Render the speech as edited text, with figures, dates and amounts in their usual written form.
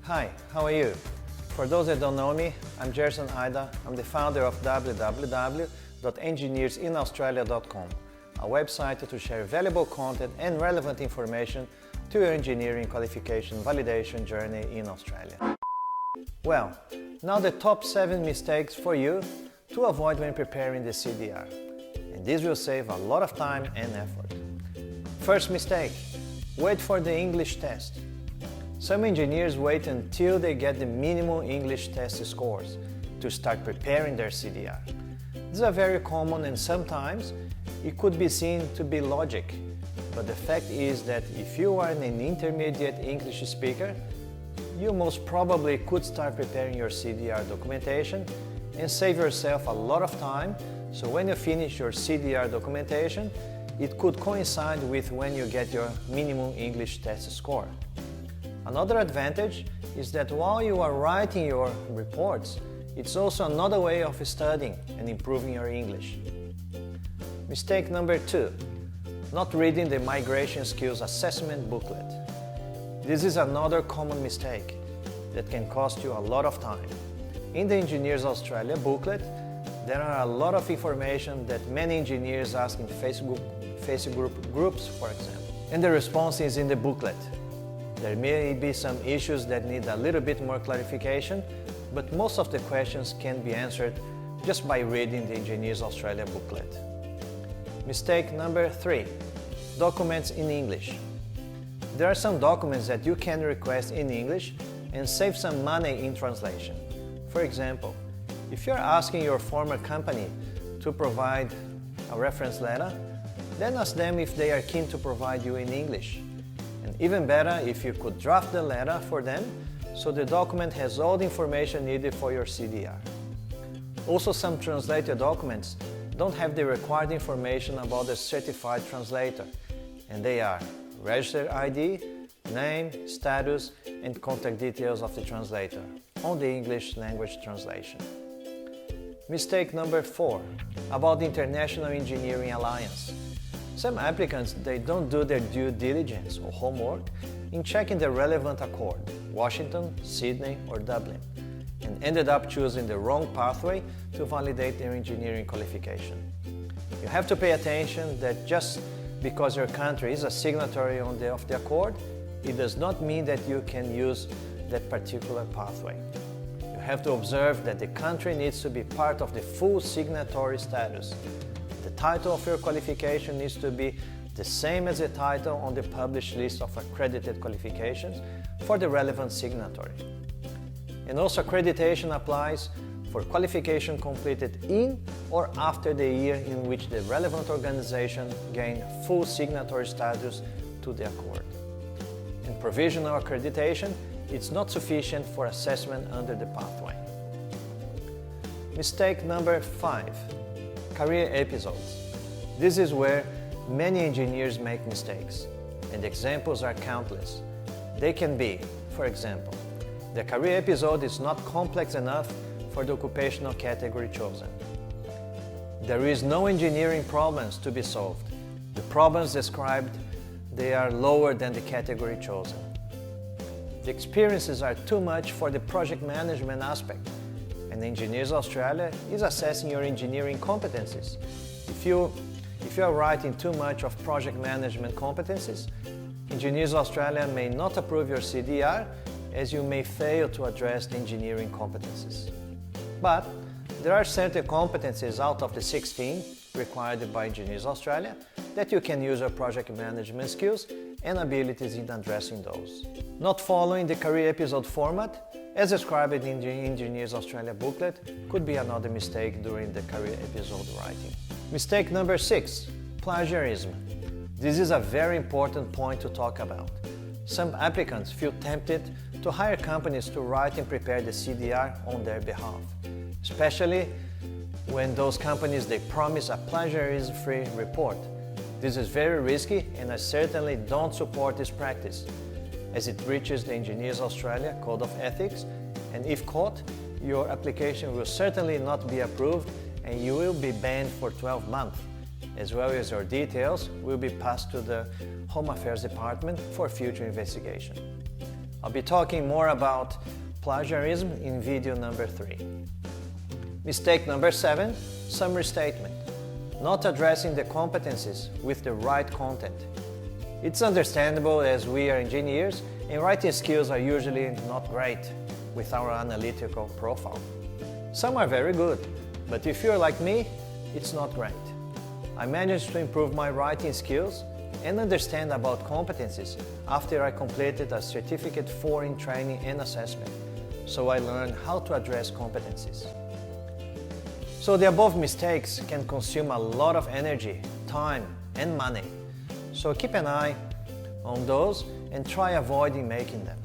Hi, how are you? For those that don't know me, I'm Gerson Haida. I'm the founder of www.engineersinaustralia.com, a website to share valuable content and relevant information to your engineering qualification validation journey in Australia. Well, now the top 7 mistakes for you to avoid when preparing the CDR. And this will save a lot of time and effort. First mistake, wait for the English test. Some engineers wait until they get the minimum English test scores to start preparing their CDR. This is very common and sometimes it could be seen to be logic, but the fact is that if you are an intermediate English speaker, you most probably could start preparing your CDR documentation and save yourself a lot of time, so when you finish your CDR documentation, it could coincide with when you get your minimum English test score. Another advantage is that while you are writing your reports, it's also another way of studying and improving your English. Mistake number 2, not reading the Migration Skills Assessment booklet. This is another common mistake that can cost you a lot of time. In the Engineers Australia booklet, there are a lot of information that many engineers ask in Facebook groups, for example, and the response is in the booklet. There may be some issues that need a little bit more clarification, but most of the questions can be answered just by reading the Engineers Australia booklet. Mistake number 3, documents in English. There are some documents that you can request in English and save some money in translation. For example, if you're asking your former company to provide a reference letter, then ask them if they are keen to provide you in English. And even better if you could draft the letter for them so the document has all the information needed for your CDR. Also, some translated documents don't have the required information about the certified translator, and they are registered ID, name, status, and contact details of the translator on the English language translation. Mistake number 4, about the International Engineering Alliance. Some applicants, they don't do their due diligence or homework in checking the relevant accord, Washington, Sydney, or Dublin, and ended up choosing the wrong pathway to validate their engineering qualification. You have to pay attention that just because your country is a signatory of the accord, it does not mean that you can use that particular pathway. You have to observe that the country needs to be part of the full signatory status. The title of your qualification needs to be the same as the title on the published list of accredited qualifications for the relevant signatory. And also accreditation applies for qualification completed in or after the year in which the relevant organization gained full signatory status to the accord. And provisional accreditation is not sufficient for assessment under the pathway. Mistake number 5, career episodes. This is where many engineers make mistakes, and examples are countless. They can be, for example, the career episode is not complex enough for the occupational category chosen. There is no engineering problems to be solved. The problems described, they are lower than the category chosen. The experiences are too much for the project management aspect, and Engineers Australia is assessing your engineering competencies. If you are writing too much of project management competencies, Engineers Australia may not approve your CDR, as you may fail to address the engineering competencies. But there are certain competencies out of the 16 required by Engineers Australia that you can use your project management skills and abilities in addressing those. Not following the career episode format, as described in the Engineers Australia booklet, could be another mistake during the career episode writing. Mistake number 6, plagiarism. This is a very important point to talk about. Some applicants feel tempted to hire companies to write and prepare the CDR on their behalf, especially when those companies, they promise a plagiarism-free report. This is very risky, and I certainly don't support this practice, as it breaches the Engineers Australia Code of Ethics, and if caught, your application will certainly not be approved and you will be banned for 12 months, as well as your details will be passed to the Home Affairs Department for future investigation. I'll be talking more about plagiarism in video number 3. Mistake number 7, summary statement. Not addressing the competencies with the right content. It's understandable as we are engineers and writing skills are usually not great with our analytical profile. Some are very good, but if you're like me, it's not great. I managed to improve my writing skills and understand about competencies after I completed a Certificate 4 in Training and Assessment, so I learned how to address competencies. So the above mistakes can consume a lot of energy, time and money, so keep an eye on those and try avoiding making them.